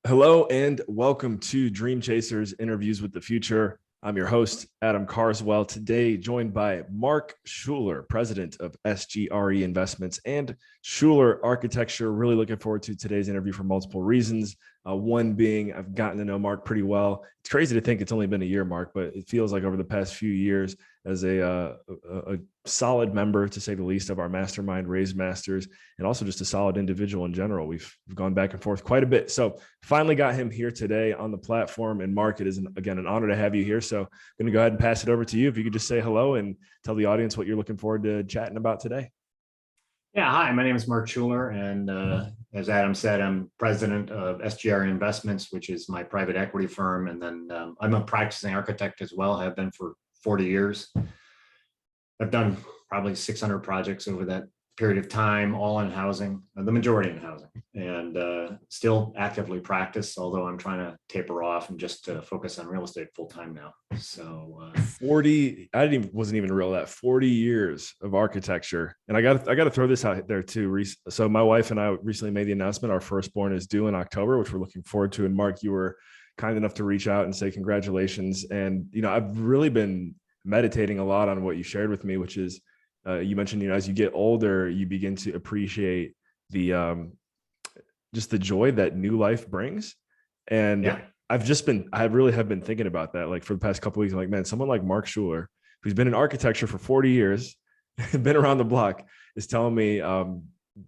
Hello and welcome to Dream Chasers Interviews with the Future. I'm your host, Adam Carswell, today joined by Mark Shuler, president of SGRE Investments and Shuler Architecture. Really looking forward to today's interview for multiple reasons. One being I've gotten to know Mark pretty well. It's crazy to think it's only been a year, Mark, but it feels like over the past few years as a solid member, to say the least, of our mastermind, Raise Masters, and also just a solid individual in general. We've gone back and forth quite a bit. So finally got him here today on the platform. And Mark, it is, again, an honor to have you here. So I'm going to go ahead and pass it over to you. If you could just say hello and tell the audience what you're looking forward to chatting about today. Yeah, hi, my name is Mark Shuler, and as Adam said, I'm president of SGR Investments, which is my private equity firm, and then I'm a practicing architect as well, have been for 40 years. I've done probably 600 projects over that period of time, all in housing, the majority in housing, and still actively practice, although I'm trying to taper off and just focus on real estate full time now. So 40, wasn't even real that 40 years of architecture. And I got to throw this out there too. So my wife and I recently made the announcement our firstborn is due in October, which we're looking forward to. And Mark, you were kind enough to reach out and say congratulations. And, I've really been meditating a lot on what you shared with me, which is, you mentioned, as you get older, you begin to appreciate the just the joy that new life brings. And yeah. I really have been thinking about that, like for the past couple of weeks. I'm like, man, someone like Mark Shuler, who's been in architecture for 40 years, been around the block, is telling me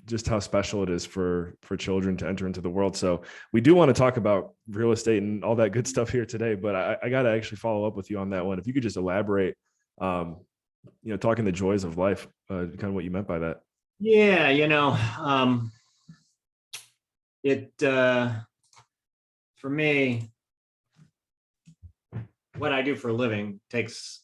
just how special it is for children to enter into the world. So we do want to talk about real estate and all that good stuff here today, but I got to actually follow up with you on that one. If you could just elaborate, talking the joys of life, kind of what you meant by that. Yeah, for me, what I do for a living takes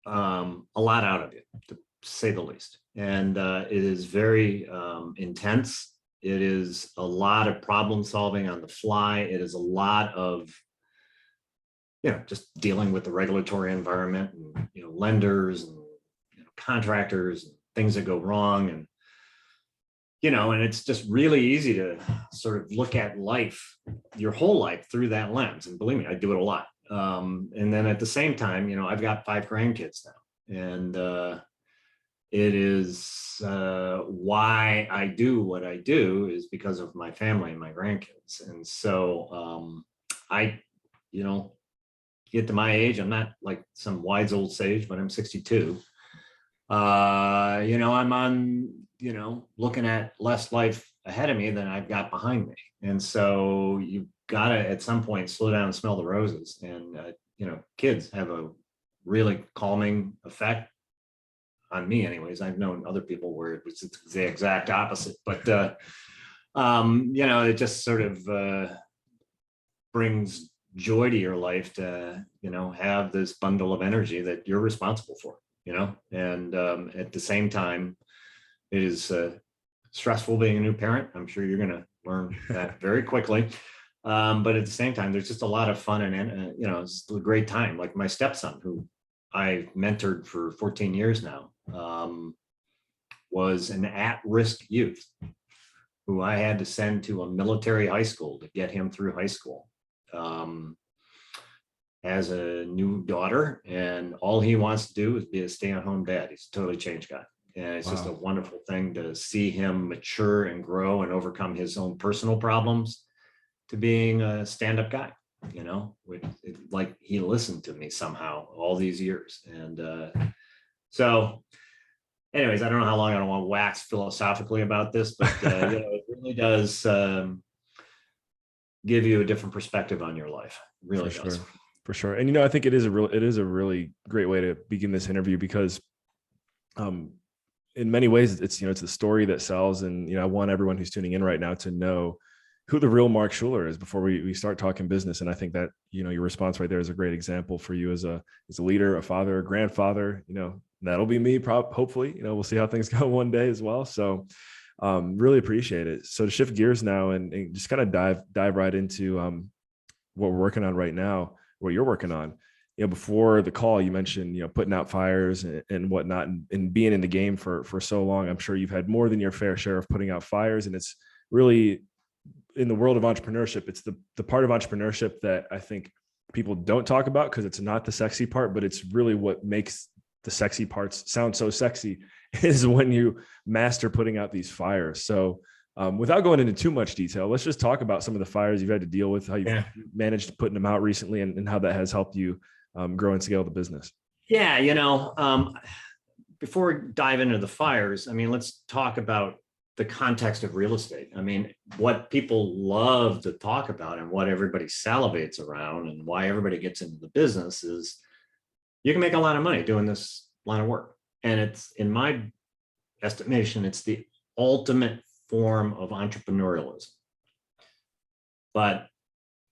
a lot out of you, to say the least. And it is very intense. It is a lot of problem solving on the fly. It is a lot of just dealing with the regulatory environment and, lenders and contractors and things that go wrong. And, and it's just really easy to sort of look at life, your whole life through that lens. And believe me, I do it a lot. And then at the same time, I've got 5 grandkids now, and it is why I do what I do is because of my family and my grandkids. And so I, get to my age, I'm not like some wise old sage, but I'm 62. I'm on, looking at less life ahead of me than I've got behind me. And so you've got to, at some point, slow down and smell the roses. And, kids have a really calming effect on me anyways. I've known other people where it was the exact opposite, but, it just sort of brings joy to your life to, have this bundle of energy that you're responsible for, and at the same time, it is stressful being a new parent. I'm sure you're going to learn that very quickly. But at the same time, there's just a lot of fun and, it's a great time. Like my stepson, who I mentored for 14 years now, was an at-risk youth who I had to send to a military high school to get him through high school. Has a new daughter, and all he wants to do is be a stay-at-home dad. He's a totally changed guy. And it's just a wonderful thing to see him mature and grow and overcome his own personal problems to being a stand-up guy, like he listened to me somehow all these years. And so anyways, I don't know how long I don't want to wax philosophically about this, but it really does give you a different perspective on your life. It really does. For sure. And, I think it is a really great way to begin this interview because in many ways it's the story that sells. And, I want everyone who's tuning in right now to know who the real Mark Shuler is before we start talking business. And I think that, your response right there is a great example for you as a leader, a father, a grandfather. That'll be me, hopefully. We'll see how things go one day as well. So really appreciate it. So to shift gears now and just kind of dive right into what we're working on right now, what you're working on. Before the call, you mentioned, putting out fires and whatnot, and being in the game for so long. I'm sure you've had more than your fair share of putting out fires, and it's really in the world of entrepreneurship, it's the part of entrepreneurship that I think people don't talk about because it's not the sexy part, but it's really what makes the sexy parts sound so sexy is when you master putting out these fires. So without going into too much detail, let's just talk about some of the fires you've had to deal with, how you've managed putting them out recently, and how that has helped you grow and scale the business. Yeah, before we dive into the fires, I mean, let's talk about the context of real estate. I mean, what people love to talk about and what everybody salivates around and why everybody gets into the business is you can make a lot of money doing this line of work. And it's, in my estimation, it's the ultimate form of entrepreneurialism. But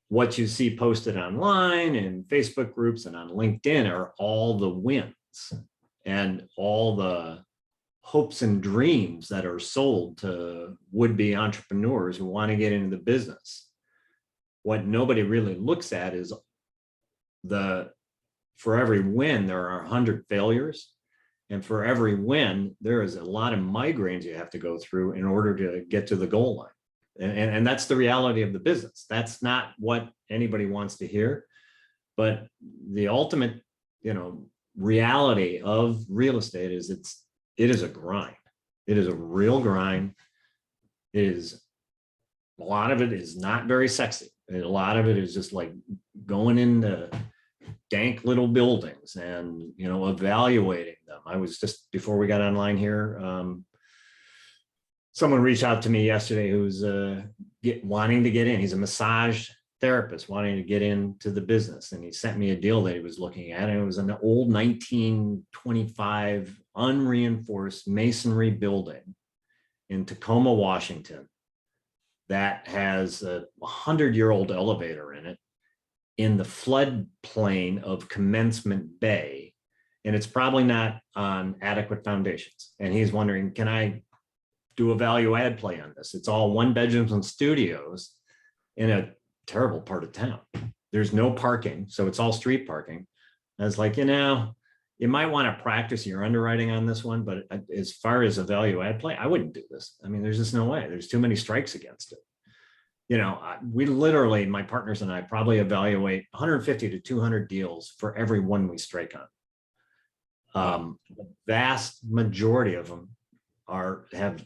what you see posted online and Facebook groups and on LinkedIn are all the wins and all the hopes and dreams that are sold to would-be entrepreneurs who want to get into the business. What nobody really looks at is for every win, there are 100 failures. And for every win, there is a lot of migraines you have to go through in order to get to the goal line. And that's the reality of the business. That's not what anybody wants to hear. But the ultimate, reality of real estate is it is a grind. It is a real grind. A lot of it is not very sexy. And a lot of it is just like going into dank little buildings and, evaluating them. I was just, before we got online here, someone reached out to me yesterday who's wanting to get in. He's a massage therapist wanting to get into the business. And he sent me a deal that he was looking at. And it was an old 1925 unreinforced masonry building in Tacoma, Washington, that has a 100-year-old elevator in it in the floodplain of Commencement Bay. And it's probably not on adequate foundations. And he's wondering, can I do a value add play on this? It's all one bedrooms and studios in a terrible part of town. There's no parking, so it's all street parking. I was like, you might want to practice your underwriting on this one, but as far as a value add play, I wouldn't do this. I mean, there's just no way. There's too many strikes against it. We literally, my partners and I probably evaluate 150 to 200 deals for every one we strike on. The vast majority of them have.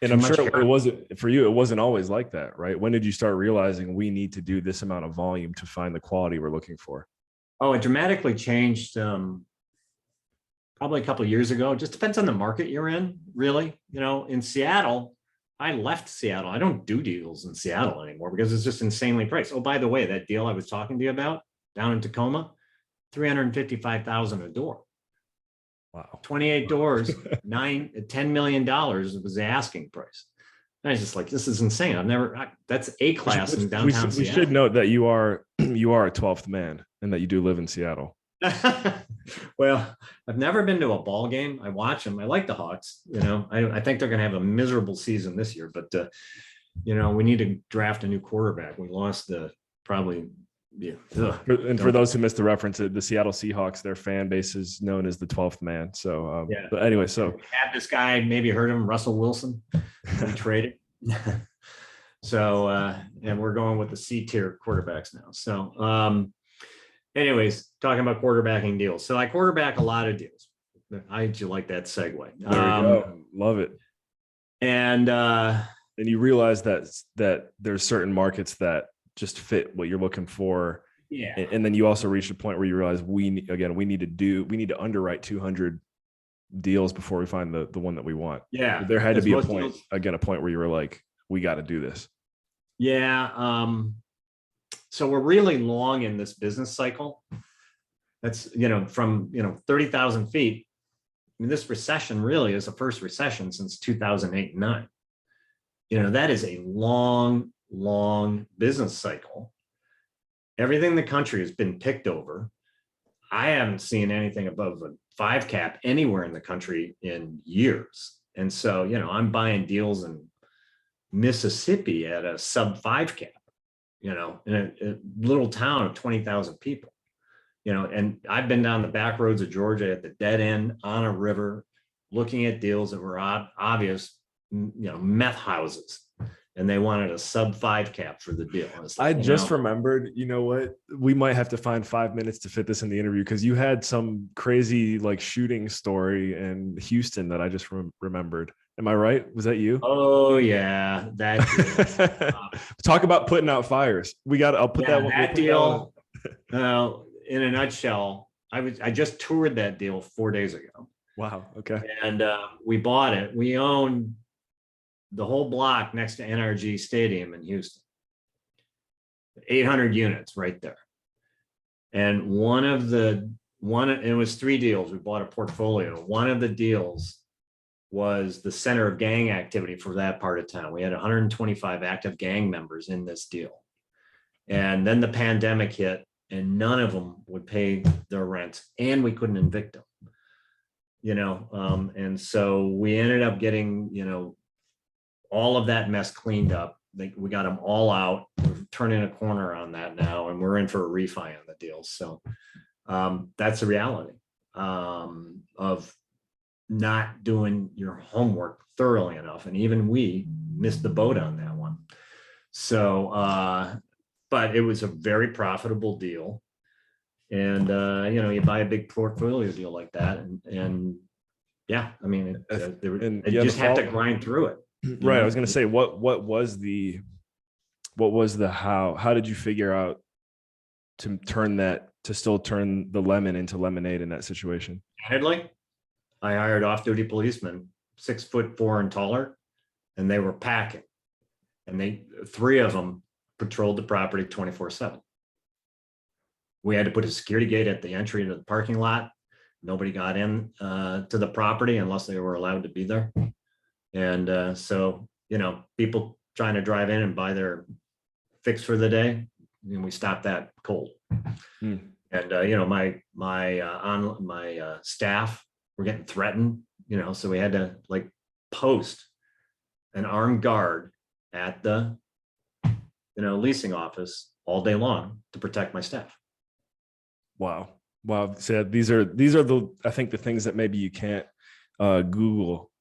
And I'm sure it wasn't for you. It wasn't always like that, right? When did you start realizing we need to do this amount of volume to find the quality we're looking for? Oh, it dramatically changed probably a couple of years ago. It just depends on the market you're in, really. In Seattle, I left Seattle. I don't do deals in Seattle anymore because it's just insanely priced. Oh, by the way, that deal I was talking to you about down in Tacoma, $355,000 a door. Wow. 28 doors, $10 million was the asking price. And I was just like, this is insane. That's A class in downtown Seattle. We should note that you are a 12th man and that you do live in Seattle. Well, I've never been to a ball game. I watch them. I like the Hawks. I think they're going to have a miserable season this year, but we need to draft a new quarterback. We lost probably. Yeah. And for those who missed the reference, the Seattle Seahawks, their fan base is known as the 12th man. So, yeah. But anyway, so we had this guy, maybe heard him, Russell Wilson, we traded. So, and we're going with the C tier quarterbacks now. So, anyways, talking about quarterbacking deals. So I quarterback a lot of deals. I do like that segue. There we go. Love it. And you realize that there's certain markets that just fit what you're looking for. Yeah. And then you also reach a point where you realize we need to underwrite 200 deals before we find the one that we want. Yeah. There had to be a point where you were like, we got to do this. Yeah. So we're really long in this business cycle. That's, from, 30,000 feet. I mean, this recession really is the first recession since 2008 and 9. That is a long business cycle. Everything in the country has been picked over. I haven't seen anything above a 5 cap anywhere in the country in years. And so, I'm buying deals in Mississippi at a sub 5 cap, in a little town of 20,000 people, and I've been down the back roads of Georgia at the dead end on a river, looking at deals that were obvious, meth houses. and they wanted a sub 5 cap for the deal. I just remembered, you know what? We might have to find 5 minutes to fit this in the interview because you had some crazy like shooting story in Houston that I just remembered. Am I right? Was that you? Oh yeah, that Talk about putting out fires. I'll put that one. That deal. In a nutshell, I just toured that deal 4 days ago. Wow. Okay. And we bought it. We own the whole block next to NRG Stadium in Houston. 800 units right there. And it was 3 deals. We bought a portfolio. One of the deals was the center of gang activity for that part of town. We had 125 active gang members in this deal. And then the pandemic hit and none of them would pay their rents and we couldn't evict them. And so we ended up getting, all of that mess cleaned up. We got them all out. We're turning a corner on that now, and we're in for a refi on the deal. So that's the reality of not doing your homework thoroughly enough. And even we missed the boat on that one. So, but it was a very profitable deal. And, you buy a big portfolio deal like that. And yeah, I mean, you just have to grind through it. Right. I was going to say, what was the how did you figure out to still turn the lemon into lemonade in that situation? Candidly, I hired off-duty policemen, 6'4" and taller, and they were packing. And 3 of them patrolled the property 24/7. We had to put a security gate at the entry to the parking lot. Nobody got in to the property unless they were allowed to be there. And so, people trying to drive in and buy their fix for the day, and we stopped that cold. And my staff were getting threatened, so we had to like post an armed guard at the leasing office all day long to protect my staff. Wow. So these are I think the things that maybe you can't Google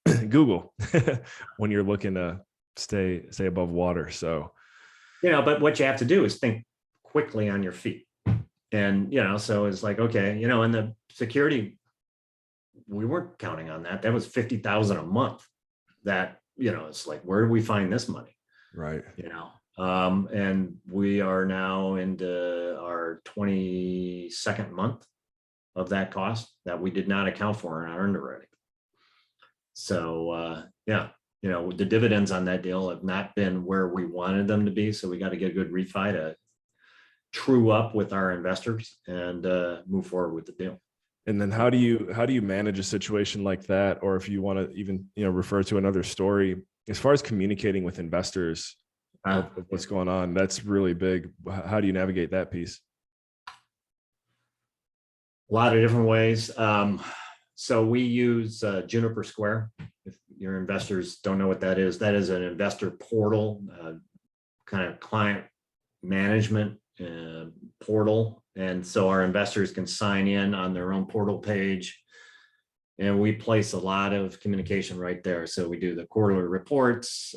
when you're looking to stay above water. So, but what you have to do is think quickly on your feet. And, so it's like, okay, and the security, we weren't counting on that. That was $50,000 a month that, it's like, where do we find this money? Right. And we are now into our 22nd month of that cost that we did not account for in our underwriting. So, the dividends on that deal have not been where we wanted them to be. So we got to get a good refi to true up with our investors and move forward with the deal. And then how do you manage a situation like that? Or if you want to even, refer to another story, as far as communicating with investors of what's going on, that's really big. How do you navigate that piece? A lot of different ways. So we use Juniper Square. If your investors don't know what that is an investor portal, kind of client management portal. And so our investors can sign in on their own portal page. And we place a lot of communication right there. So we do the quarterly reports,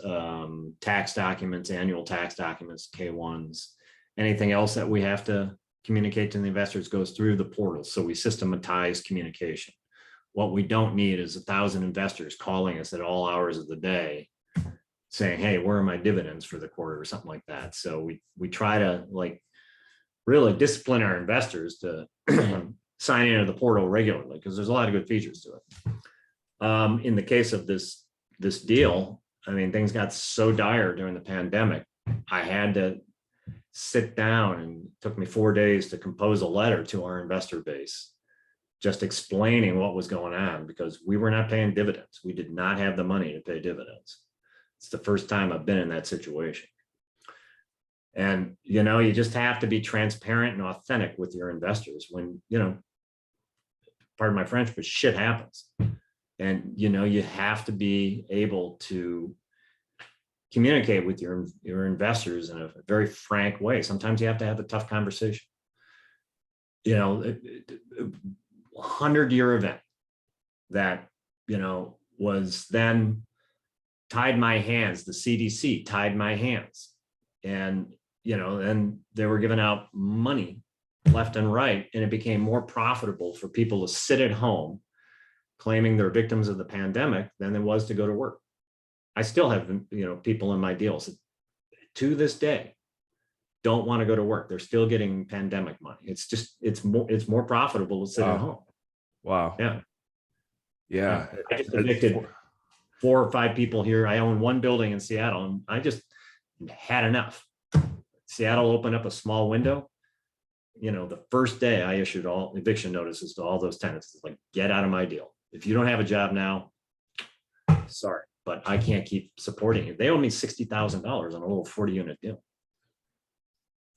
tax documents, annual tax documents, K1s, anything else that we have to communicate to the investors goes through the portal. So we systematize communication. What we don't need is 1,000 investors calling us at all hours of the day saying, hey, where are my dividends for the quarter or something like that. So we try to really discipline our investors to sign into the portal regularly because there's a lot of good features to it. In the case of this deal, I mean, things got so dire during the pandemic. I had to sit down and it took me 4 days to compose a letter to our investor base, just explaining what was going on because we were not paying dividends. We did not have the money to pay dividends. It's the first time I've been in that situation. And, you just have to be transparent and authentic with your investors when, pardon my French, but shit happens. And, you have to be able to communicate with your investors in a very frank way. Sometimes you have to have a tough conversation. 100-year event that, was then tied my hands. The CDC tied my hands. And, and they were giving out money left and right. And it became more profitable for people to sit at home claiming they're victims of the pandemic than it was to go to work. I still have, people in my deals to this day don't want to go to work. They're still getting pandemic money. It's more profitable to sit at home. Wow. Yeah. I just evicted 4 or 5 people here. I own one building in Seattle, and I just had enough. Seattle opened up a small window. The first day I issued all eviction notices to all those tenants. It's like, get out of my deal. If you don't have a job now, sorry, but I can't keep supporting you. They owe me $60,000 on a little 40-unit deal.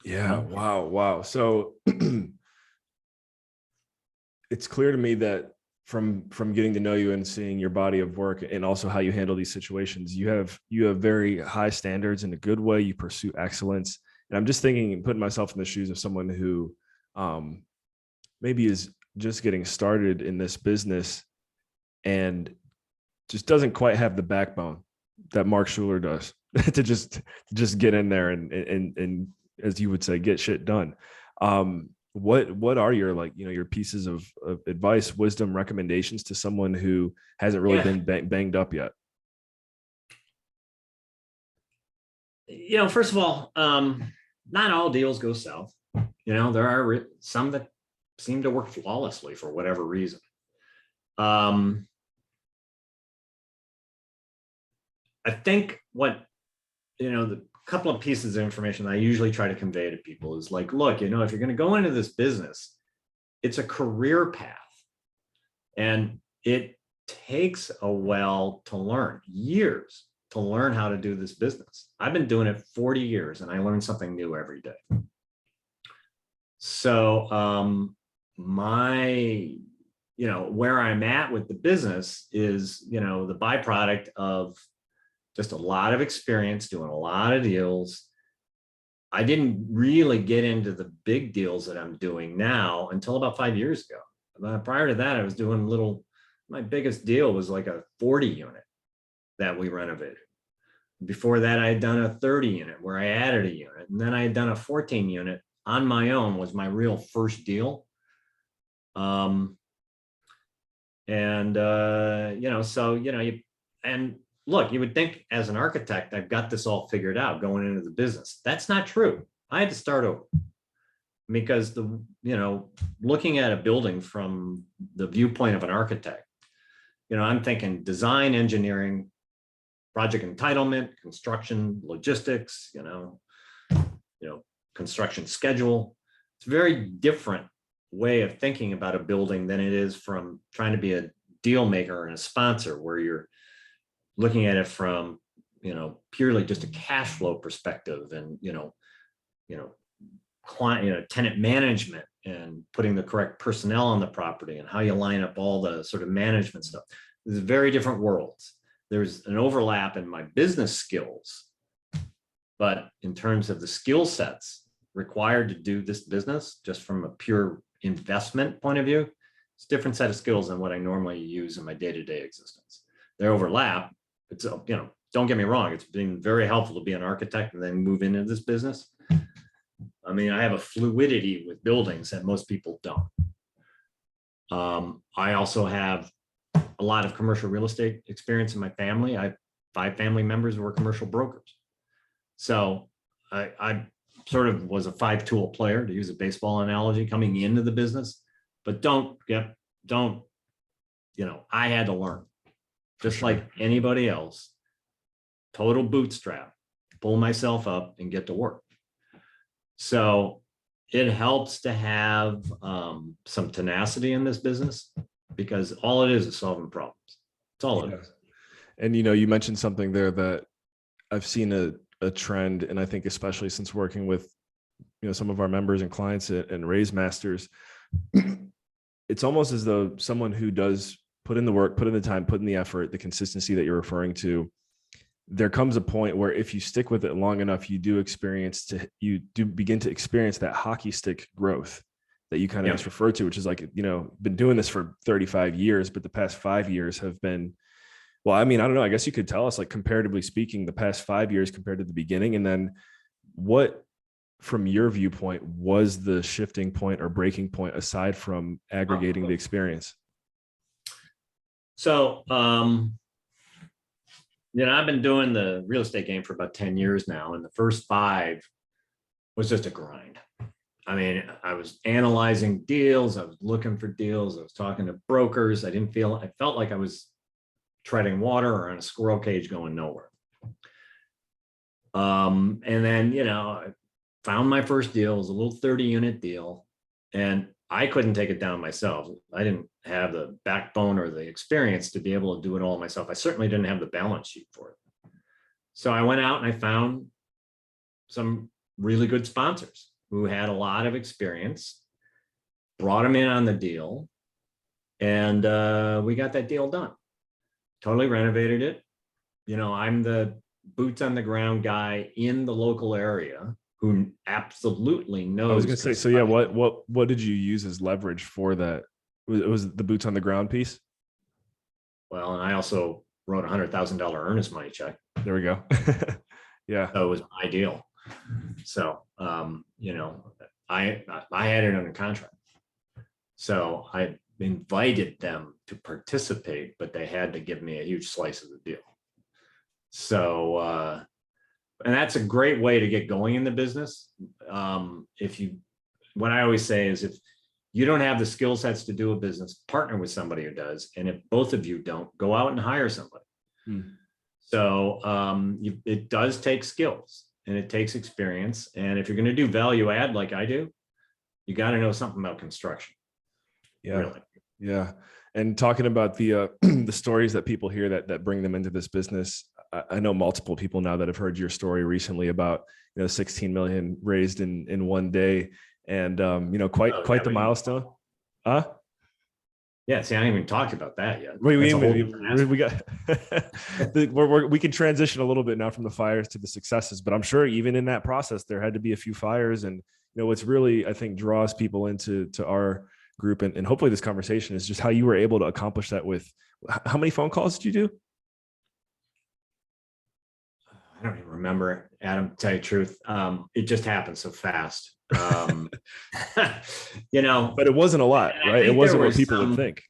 Yeah. Wow. So it's clear to me that from getting to know you and seeing your body of work and also how you handle these situations, you have very high standards in a good way. You pursue excellence. And I'm just thinking and putting myself in the shoes of someone who maybe is just getting started in this business and just doesn't quite have the backbone that Mark Shuler does to just get in there and as you would say, get shit done. What are your your pieces of advice, wisdom, recommendations to someone who hasn't really been banged up yet? First of all, not all deals go south. There are some that seem to work flawlessly for whatever reason. I think what, the couple of pieces of information I usually try to convey to people is like, look, if you're going to go into this business, it's a career path. And it takes a while to learn, years to learn how to do this business. I've been doing it 40 years and I learn something new every day. So where I'm at with the business is, the byproduct of just a lot of experience doing a lot of deals. I didn't really get into the big deals that I'm doing now until about 5 years ago. Prior to that, I was doing my biggest deal was like a 40 unit that we renovated. Before that, I had done a 30 unit where I added a unit. And then I had done a 14 unit on my own was my real first deal. Look, you would think as an architect, I've got this all figured out going into the business. That's not true. I had to start over because looking at a building from the viewpoint of an architect, I'm thinking design, engineering, project entitlement, construction, logistics, construction schedule. It's a very different way of thinking about a building than it is from trying to be a deal maker and a sponsor where you're looking at it from, purely just a cash flow perspective and, client, tenant management and putting the correct personnel on the property and how you line up all the sort of management stuff. There's very different worlds. There's an overlap in my business skills, but in terms of the skill sets required to do this business, just from a pure investment point of view, it's a different set of skills than what I normally use in my day-to-day existence. They overlap. It's, don't get me wrong. It's been very helpful to be an architect and then move into this business. I mean, I have a fluidity with buildings that most people don't. I also have a lot of commercial real estate experience in my family. I have 5 family members who are commercial brokers. So I sort of was a 5-tool player, to use a baseball analogy, coming into the business, but I had to learn just like anybody else, total bootstrap, pull myself up and get to work. So it helps to have some tenacity in this business because all it is solving problems. That's all it is. And, you mentioned something there that I've seen a trend, and I think especially since working with, some of our members and clients and Raise Masters, it's almost as though someone who does put in the work, put in the time, put in the effort, the consistency that you're referring to, there comes a point where if you stick with it long enough, you do begin to experience that hockey stick growth that you kind of just refer to, which is like, been doing this for 35 years, but the past 5 years have been Well, I mean, I don't know. I guess you could tell us, like, comparatively speaking, the past 5 years compared to the beginning, and then what, from your viewpoint, was the shifting point or breaking point aside from aggregating the experience? So, I've been doing the real estate game for about 10 years now, and the first 5 was just a grind. I mean, I was analyzing deals, I was looking for deals, I was talking to brokers. I felt like I was treading water or on a squirrel cage going nowhere. And then, I found my first deal. It was a little 30-unit deal, and I couldn't take it down myself. I didn't have the backbone or the experience to be able to do it all myself. I certainly didn't have the balance sheet for it. So I went out and I found some really good sponsors who had a lot of experience, brought them in on the deal, and we got that deal done. Totally renovated it. I'm the boots on the ground guy in the local area who absolutely knows. I was going to say, so yeah, what did you use as leverage for that? It was the boots on the ground piece. Well, and I also wrote $100,000 earnest money check. There we go. Yeah. So it was my deal. So, I had it under contract. So I invited them to participate, but they had to give me a huge slice of the deal. So, and that's a great way to get going in the business. What I always say is, if you don't have the skill sets to do a business, partner with somebody who does. And if both of you don't, go out and hire somebody. So it does take skills and it takes experience. And if you're going to do value add like I do, you got to know something about construction. Yeah. Really. Yeah. And talking about the the stories that people hear that bring them into this business, I know multiple people now that have heard your story recently about 16 million raised in one day, and quite the milestone. Huh? Yeah. See, I haven't even talked about that yet. We got we can transition a little bit now from the fires to the successes, but I'm sure even in that process there had to be a few fires. And what's really, I think, draws people into our group and hopefully this conversation is just how you were able to accomplish that. With how many phone calls did you do? I don't even remember, Adam, to tell you the truth. It just happened so fast. But it wasn't a lot, right? It wasn't what people would think.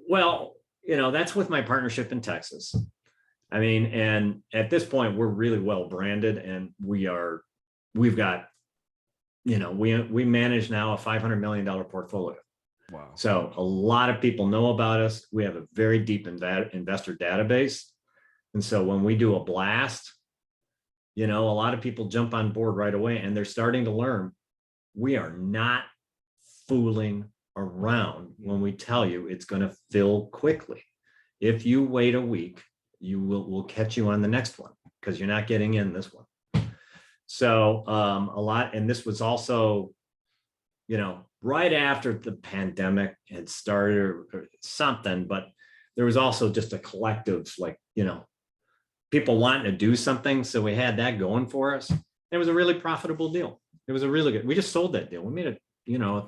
Well, that's with my partnership in Texas. I mean, and at this point we're really well branded, and we manage now a $500 million portfolio. Wow. So a lot of people know about us. We have a very deep investor database. And so when we do a blast, a lot of people jump on board right away, and they're starting to learn we are not fooling around when we tell you it's going to fill quickly. If you wait a week, we'll catch you on the next one because you're not getting in this one. So a lot, and this was also, right after the pandemic had started or something, but there was also just a collective, people wanting to do something. So we had that going for us. It was a really profitable deal. It was a really good, we just sold that deal. We made a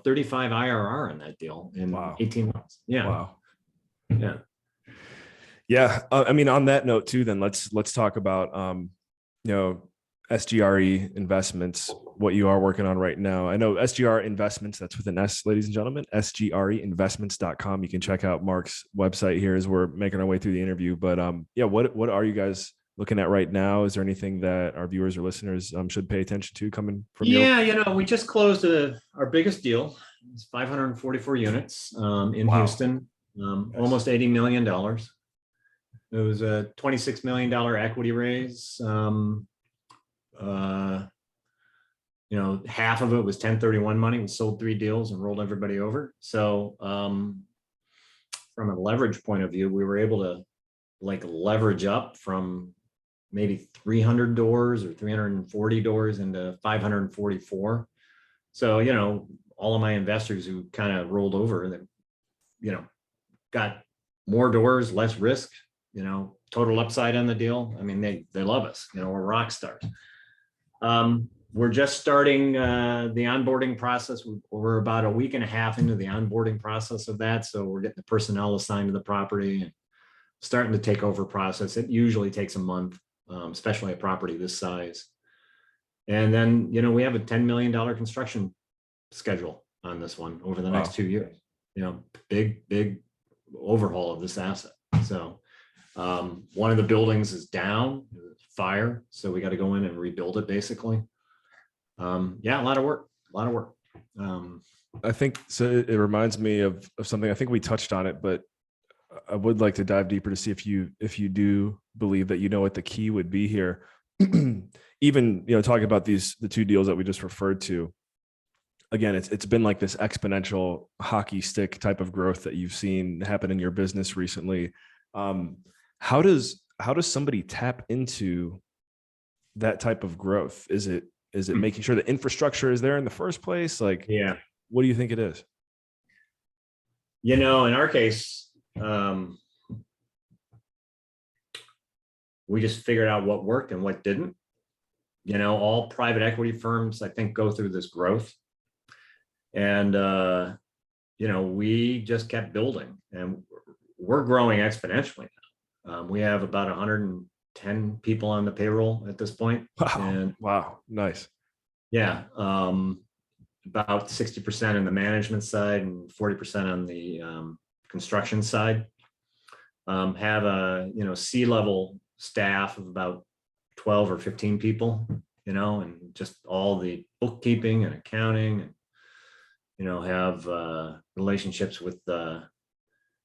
35 IRR on that deal in 18 months. Yeah. Wow. Yeah. Yeah. I mean, on that note too, then let's talk about, SGRE Investments, what you are working on right now. I know SGR Investments, that's with an S, ladies and gentlemen, SGREinvestments.com. You can check out Mark's website here as we're making our way through the interview. But what are you guys looking at right now? Is there anything that our viewers or listeners should pay attention to coming from you? Yeah, we just closed our biggest deal. It's 544 units in Houston, almost $80 million. It was a $26 million equity raise. Half of it was 1031 money. We sold 3 deals and rolled everybody over. So from a leverage point of view, we were able to leverage up from maybe 300 doors or 340 doors into 544. So, all of my investors who kind of rolled over, that, got more doors, less risk, total upside on the deal. I mean, they love us, we're rock stars. We're just starting the onboarding process. We're about a week and a half into the onboarding process of that. So we're getting the personnel assigned to the property. starting the takeover process. It usually takes a month, especially a property this size. And then, we have a $10 million construction schedule on this one over the next 2 years. Big overhaul of this asset. So one of the buildings is down, fire. So we got to go in and rebuild it basically. Yeah, a lot of work. I think so. It reminds me of something. I think we touched on it, but I would like to dive deeper to see if you do believe that what the key would be here. Even talking about the two deals that we just referred to. Again, it's been like this exponential hockey stick type of growth that you've seen happen in your business recently. How does somebody tap into that type of growth? Is it making sure the infrastructure is there in the first place? Like, Yeah. What do you think it is? In our case, we just figured out what worked and what didn't. All private equity firms, I think, go through this growth. And, we just kept building, and we're growing exponentially now. We have about 110 people on the payroll at this point. Wow. Nice. Yeah. About 60% in the management side and 40% on the construction side. Have a C-level staff of about 12 or 15 people, and just all the bookkeeping and accounting, and have relationships with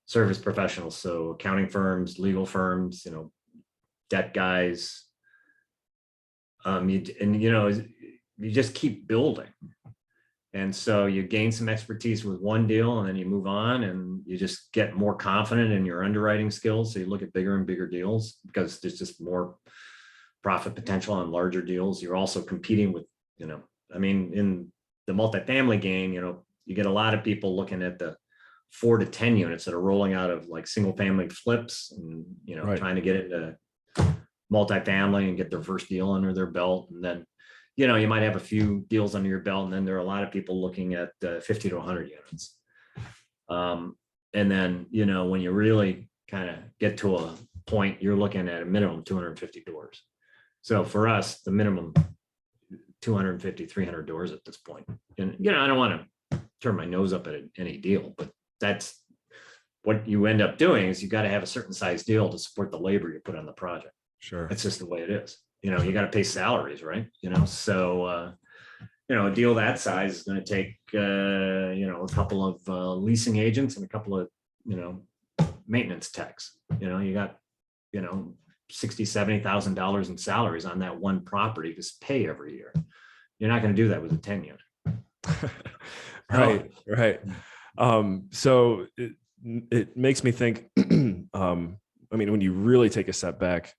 service professionals, so accounting firms, legal firms, debt guys. You just keep building. And so you gain some expertise with one deal, and then you move on, and you just get more confident in your underwriting skills. So you look at bigger and bigger deals because there's just more profit potential on larger deals. You're also competing with, in the multifamily game, you get a lot of people looking at the 4 to 10 units that are rolling out of like single family flips and, Right. trying to get into multifamily and get their first deal under their belt. And then, you might have a few deals under your belt, and then there are a lot of people looking at 50 to 100 units. And then, when you really kind of get to a point, you're looking at a minimum 250 doors. So for us, the minimum 250, 300 doors at this point. And, I don't want to turn my nose up at any deal, but that's what you end up doing is you got to have a certain size deal to support the labor you put on the project. Sure. That's just the way it is. You got to pay salaries, right? So, a deal that size is going to take, a couple of leasing agents and a couple of, maintenance techs. You got, $60,000, $70,000 in salaries on that one property to pay every year. You're not going to do that with a 10 unit. Right. So it makes me think, when you really take a step back,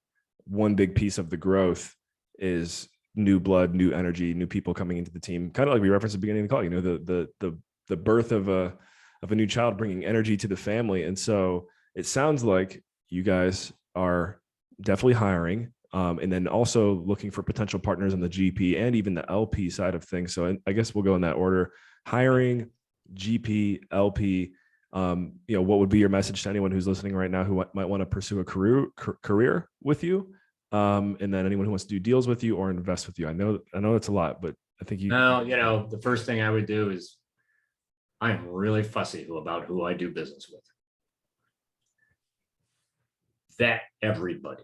one big piece of the growth is new blood, new energy, new people coming into the team. Kind of like we referenced at the beginning of the call, the birth of a new child bringing energy to the family. And so it sounds like you guys are definitely hiring, and then also looking for potential partners on the GP and even the LP side of things. So I guess we'll go in that order: hiring, GP, LP. What would be your message to anyone who's listening right now who might want to pursue a career with you, and then anyone who wants to do deals with you or invest with you? I know that's a lot, but I think the first thing I would do is I'm really fussy about who I do business with. Vet everybody.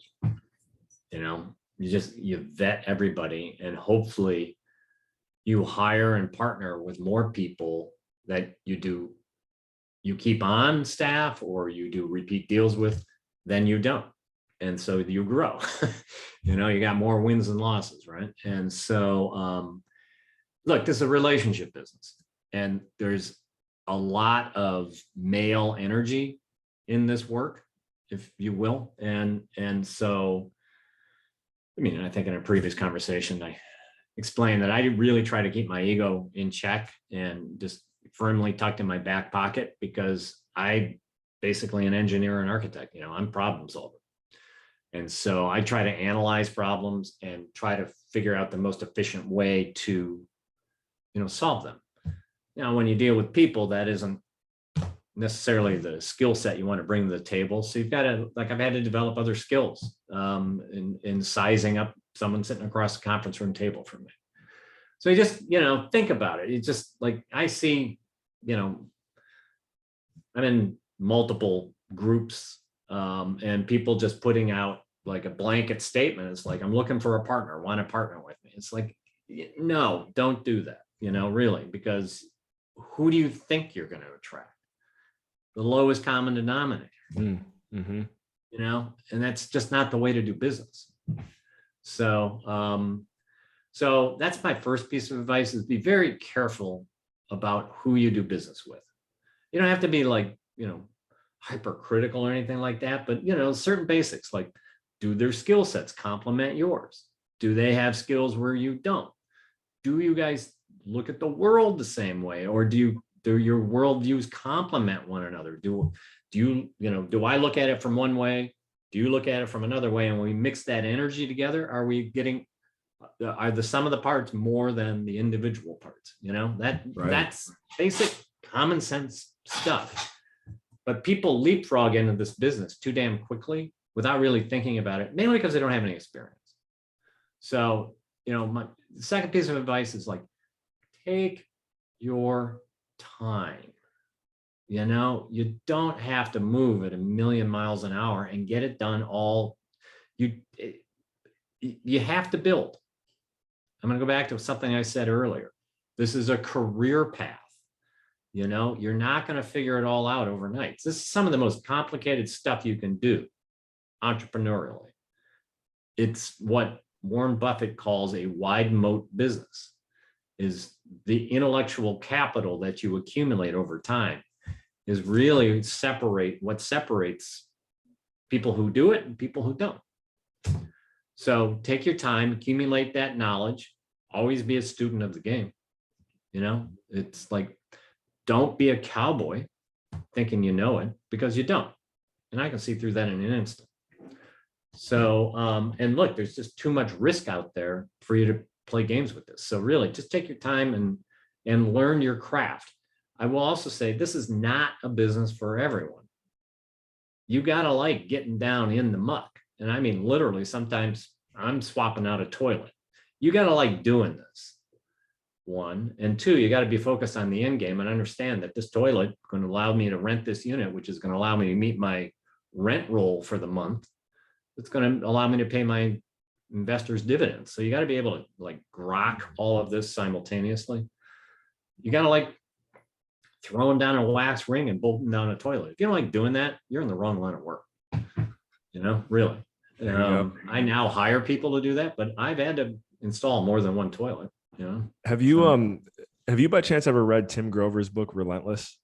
You vet everybody, and hopefully you hire and partner with more people that you keep on staff or you do repeat deals with than you don't. And so you grow. You got more wins and losses, right? And so look, this is a relationship business, and there's a lot of male energy in this work, if you will. And so, I think in a previous conversation, I explained that I really try to keep my ego in check and just firmly tucked in my back pocket, because I basically an engineer and architect, I'm problem solver. And so I try to analyze problems and try to figure out the most efficient way to, solve them. Now, when you deal with people, that isn't necessarily the skill set you want to bring to the table. So you've got to, like, I've had to develop other skills in sizing up someone sitting across the conference room table from me. So you just, think about it. It's just like, I see, I'm in multiple groups and people just putting out like a blanket statement. It's like, I'm looking for a partner, want to partner with me. It's like, no, don't do that, really, because who do you think you're going to attract? The lowest common denominator, Mm-hmm. And that's just not the way to do business. So, so that's my first piece of advice, is be very careful about who you do business with. You don't have to be like, hypercritical or anything like that, but, certain basics, like, do their skill sets complement yours? Do they have skills where you don't? Do you guys look at the world the same way, or do your worldviews complement one another? Do I look at it from one way? Do you look at it from another way? And when we mix that energy together, are the sum of the parts more than the individual parts? That's basic common sense stuff. But people leapfrog into this business too damn quickly without really thinking about it, mainly because they don't have any experience. So, my second piece of advice is like, take your time. You don't have to move at 1,000,000 miles an hour and get it done all. You have to build. I'm going to go back to something I said earlier. This is a career path. You're not going to figure it all out overnight. This is some of the most complicated stuff you can do entrepreneurially. It's what Warren Buffett calls a wide moat business, is the intellectual capital that you accumulate over time is really what separates people who do it and people who don't. So take your time, accumulate that knowledge, always be a student of the game. It's like, don't be a cowboy thinking you know it, because you don't. And I can see through that in an instant. So, and look, there's just too much risk out there for you to play games with this. So really just take your time and learn your craft. I will also say, this is not a business for everyone. You got to like getting down in the muck. And I mean, literally, sometimes I'm swapping out a toilet. You got to like doing this. One, and two, you got to be focused on the end game and understand that this toilet is going to allow me to rent this unit, which is going to allow me to meet my rent roll for the month. It's going to allow me to pay my investors dividends. So you got to be able to like grok all of this simultaneously. You got to like throwing down a wax ring and bolting down a toilet. If you don't like doing that, you're in the wrong line of work. Really. I now hire people to do that, but I've had to install more than one toilet. Have you by chance ever read Tim Grover's book Relentless?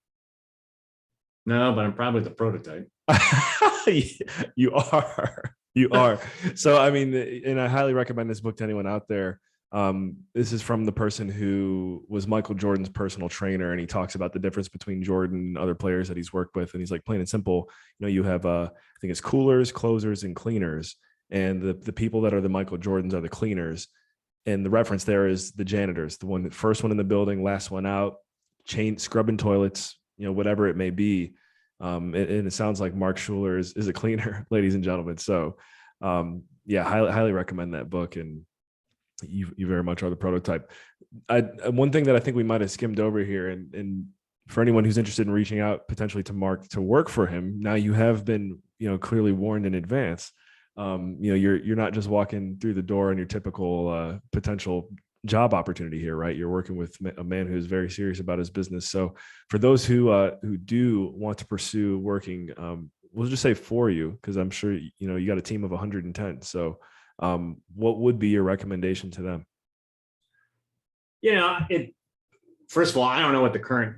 No, but I'm probably the prototype. You are. So I mean, and I highly recommend this book to anyone out there. This is from the person who was Michael Jordan's personal trainer, and he talks about the difference between Jordan and other players that he's worked with. And he's like, plain and simple, you have I think it's coolers, closers, and cleaners, and the people that are the Michael Jordans are the cleaners. And the reference there is the janitors, the first one in the building, last one out, scrubbing toilets, whatever it may be. And it sounds like Mark Shuler is a cleaner, ladies and gentlemen. So, yeah, highly recommend that book. And you very much are the prototype. One thing that I think we might have skimmed over here, and for anyone who's interested in reaching out potentially to Mark to work for him, now you have been, clearly warned in advance. You're not just walking through the door on your typical potential job opportunity here, right? You're working with a man who's very serious about his business. So for those who do want to pursue working, we'll just say for you, because I'm sure, you got a team of 110. So what would be your recommendation to them? First of all, I don't know what the current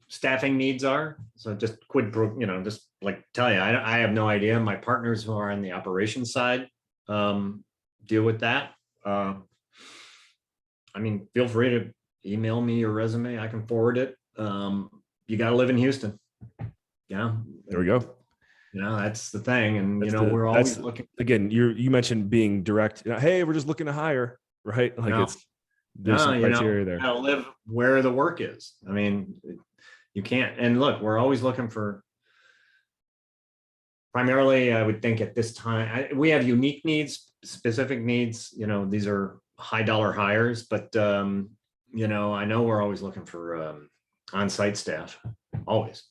staffing needs are. So just just like tell you, I have no idea. My partners who are on the operations side deal with that. Feel free to email me your resume. I can forward it. You got to live in Houston. There we go. That's the thing. And, we're always looking. Again, you mentioned being direct. Hey, we're just looking to hire, right? Like there's some criteria there. You gotta live where the work is. You can't, and look, we're always looking for, primarily, I would think at this time, we have unique needs, specific needs, these are high dollar hires, but, I know we're always looking for on-site staff, always,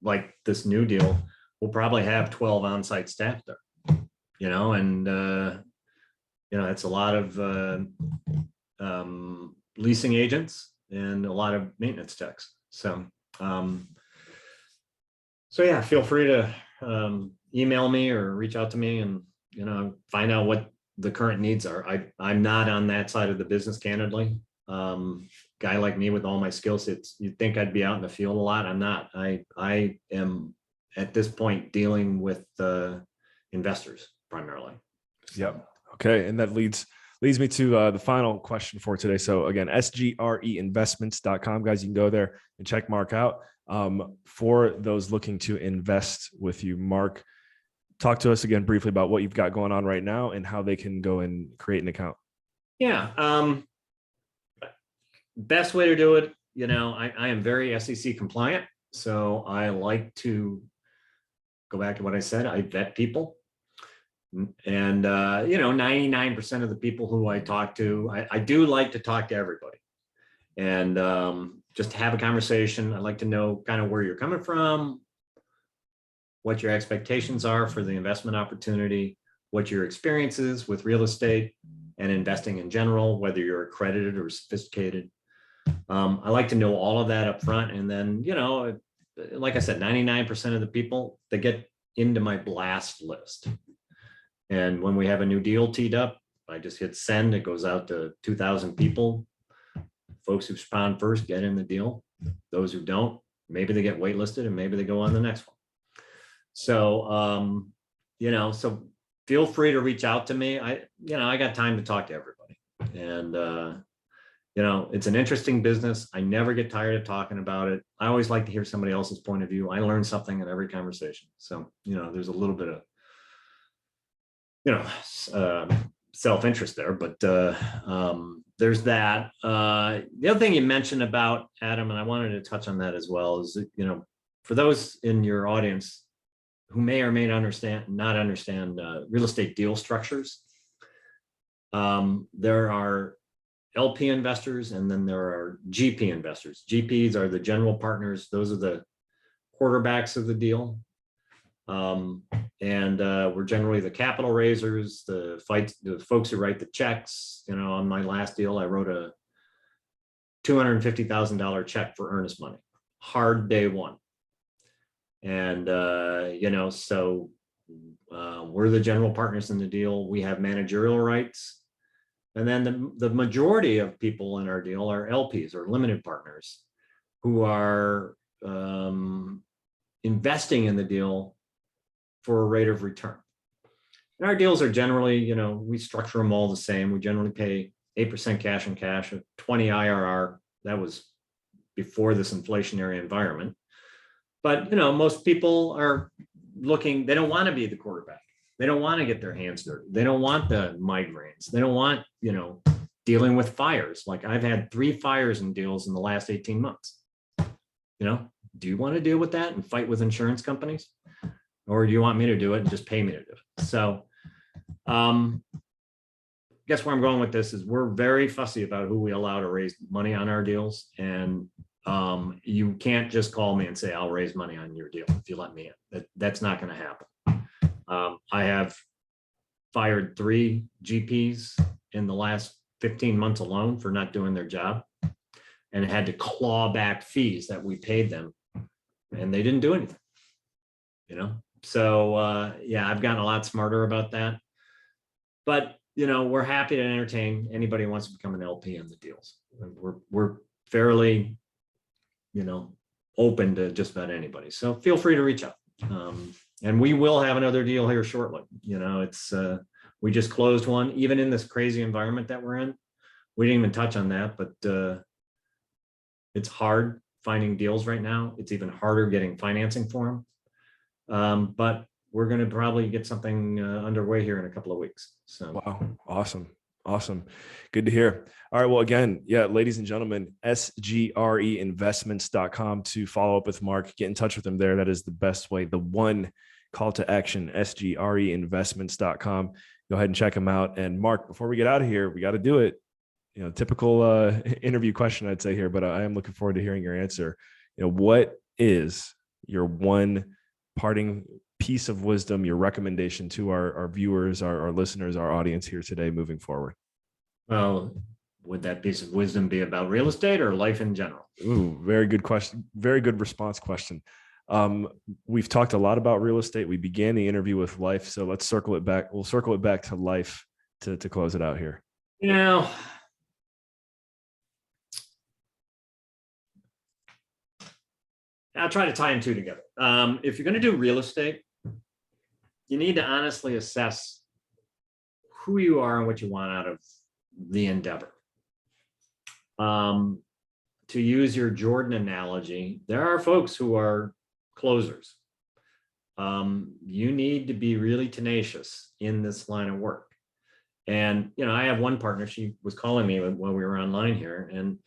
like this new deal, we'll probably have 12 on-site staff there, and, it's a lot of leasing agents and a lot of maintenance techs. So, yeah, feel free to email me or reach out to me and, find out what the current needs are. I'm not on that side of the business, candidly. Guy like me with all my skill sets, you'd think I'd be out in the field a lot. I'm not. I am at this point dealing with investors primarily. Yep. Okay. And that leads me to the final question for today. So again, SGREinvestments.com, guys, you can go there and check Mark out. For those looking to invest with you, Mark, talk to us again briefly about what you've got going on right now and how they can go and create an account. Yeah. Best way to do it, I am very SEC compliant. So I like to go back to what I said. I vet people. And, 99% of the people who I talk to, I do like to talk to everybody and just have a conversation. I like to know kind of where you're coming from, what your expectations are for the investment opportunity, what your experience is with real estate and investing in general, whether you're accredited or sophisticated. I like to know all of that up front. And then, like I said, 99% of the people that get into my blast list. And when we have a new deal teed up, I just hit send. It goes out to 2,000 people. Folks who respond first get in the deal. Those who don't, maybe they get waitlisted and maybe they go on the next one. So, so feel free to reach out to me. I got time to talk to everybody. And, it's an interesting business. I never get tired of talking about it. I always like to hear somebody else's point of view. I learn something in every conversation. So, there's a little bit of, self-interest there, but there's that. The other thing you mentioned about Adam, and I wanted to touch on that as well, is that, for those in your audience who may or may not understand real estate deal structures, there are LP investors and then there are GP investors. GPs are the general partners. Those are the quarterbacks of the deal. And we're generally the capital raisers, the folks who write the checks. On my last deal, I wrote a $250,000 check for earnest money, hard day one. And, so we're the general partners in the deal. We have managerial rights. And then the majority of people in our deal are LPs or limited partners who are investing in the deal for a rate of return. And our deals are generally, we structure them all the same. We generally pay 8% cash on cash, a 20 IRR. That was before this inflationary environment. But, most people are looking, they don't want to be the quarterback. They don't want to get their hands dirty. They don't want the migraines. They don't want, dealing with fires. Like I've had 3 fires in deals in the last 18 months. Do you want to deal with that and fight with insurance companies? Or do you want me to do it and just pay me to do it? So guess where I'm going with this is we're very fussy about who we allow to raise money on our deals. And you can't just call me and say, I'll raise money on your deal if you let me in. That's not going to happen. I have fired 3 GPs in the last 15 months alone for not doing their job and had to claw back fees that we paid them and they didn't do anything, So, yeah, I've gotten a lot smarter about that, but, we're happy to entertain anybody who wants to become an LP in the deals. We're fairly, open to just about anybody. So feel free to reach out. And we will have another deal here shortly. It's we just closed one, even in this crazy environment that we're in. We didn't even touch on that, but it's hard finding deals right now. It's even harder getting financing for them. But we're going to probably get something underway here in a couple of weeks. So wow, awesome. Awesome. Good to hear. All right. Well, again, yeah, ladies and gentlemen, SGREinvestments.com to follow up with Mark. Get in touch with him there. That is the best way. The one call to action, SGREinvestments.com. Go ahead and check him out. And Mark, before we get out of here, we got to do it. Typical interview question, I'd say here, but I am looking forward to hearing your answer. What is your one parting piece of wisdom, your recommendation to our viewers, our listeners, our audience here today moving forward? Well, would that piece of wisdom be about real estate or life in general? Ooh, very good question. Very good response question. We've talked a lot about real estate. We began the interview with life, so let's circle it back. We'll circle it back to life to close it out here. I'll try to tie them two together. If you're going to do real estate, you need to honestly assess who you are and what you want out of the endeavor. To use your Jordan analogy, there are folks who are closers. You need to be really tenacious in this line of work. And, I have one partner, she was calling me when we were online here, and,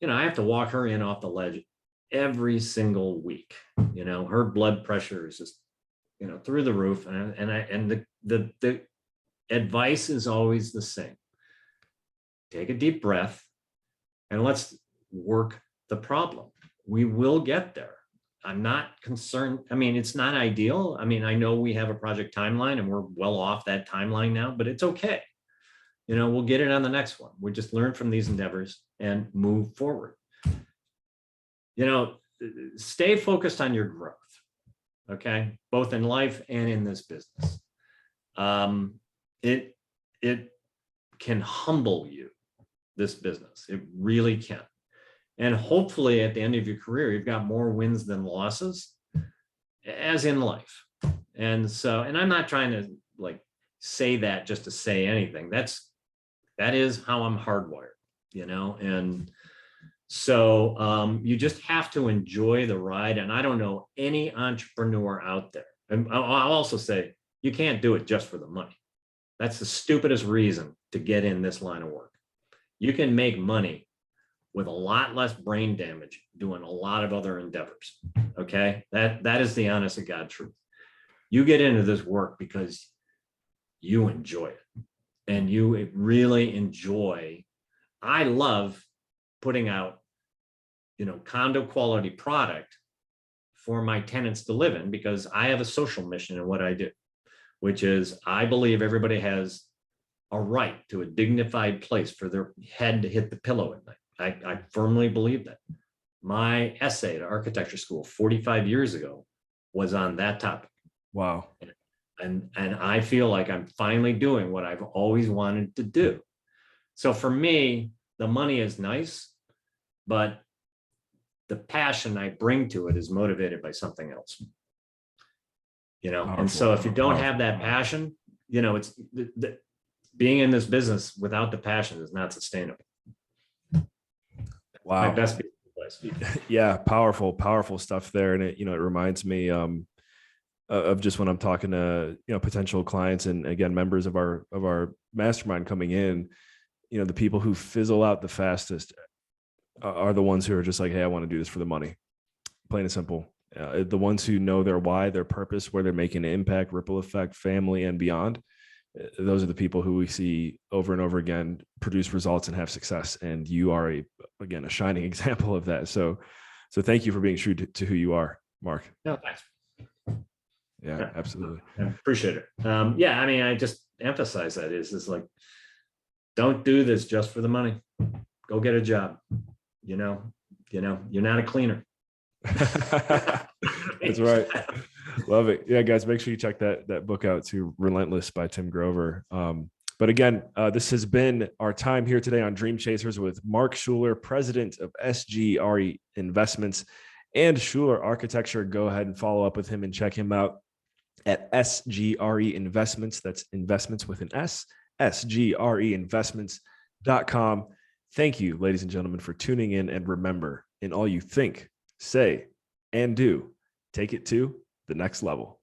I have to walk her in off the ledge every single week. Her blood pressure is just, through the roof. And the advice is always the same. Take a deep breath and let's work the problem. We will get there. I'm not concerned. I mean, it's not ideal. I mean, I know we have a project timeline and we're well off that timeline now, but it's okay. We'll get it on the next one. We just learn from these endeavors and move forward. Stay focused on your growth. Okay. Both in life and in this business. It can humble you, this business. It really can. And hopefully at the end of your career, you've got more wins than losses, as in life. And I'm not trying to say that just to say anything. That is how I'm hardwired, and so you just have to enjoy the ride. And I don't know any entrepreneur out there. And I'll also say, you can't do it just for the money. That's the stupidest reason to get in this line of work. You can make money with a lot less brain damage doing a lot of other endeavors. Okay. That is the honest to God truth. You get into this work because you enjoy it and you really enjoy. I love putting out, condo quality product for my tenants to live in, because I have a social mission in what I do, which is I believe everybody has a right to a dignified place for their head to hit the pillow at night. I firmly believe that. My essay at architecture school 45 years ago was on that topic. Wow. And I feel like I'm finally doing what I've always wanted to do. So for me, the money is nice, but the passion I bring to it is motivated by something else. Powerful. And so if you don't have that passion, it's being in this business without the passion is not sustainable. Wow. My best advice. Yeah, powerful stuff there. And it reminds me of just when I'm talking to, potential clients and again, members of our mastermind coming in, the people who fizzle out the fastest are the ones who are just like, hey, I want to do this for the money. Plain and simple. The ones who know their why, their purpose, where they're making an impact, ripple effect, family and beyond. Those are the people who we see over and over again produce results and have success. And you are a shining example of that. So thank you for being true to who you are, Mark. No, thanks. Yeah, absolutely. I appreciate it. I just emphasize that is like, don't do this just for the money. Go get a job. You're not a cleaner. That's right. Love it. Yeah, guys, make sure you check that book out too, Relentless by Tim Grover. But again, this has been our time here today on Dream Chasers with Mark Shuler, president of SGRE Investments and Shuler Architecture. Go ahead and follow up with him and check him out at SGRE Investments. That's investments with an S, SGREinvestments.com. Thank you, ladies and gentlemen, for tuning in. And remember, in all you think, say, and do, take it to the next level.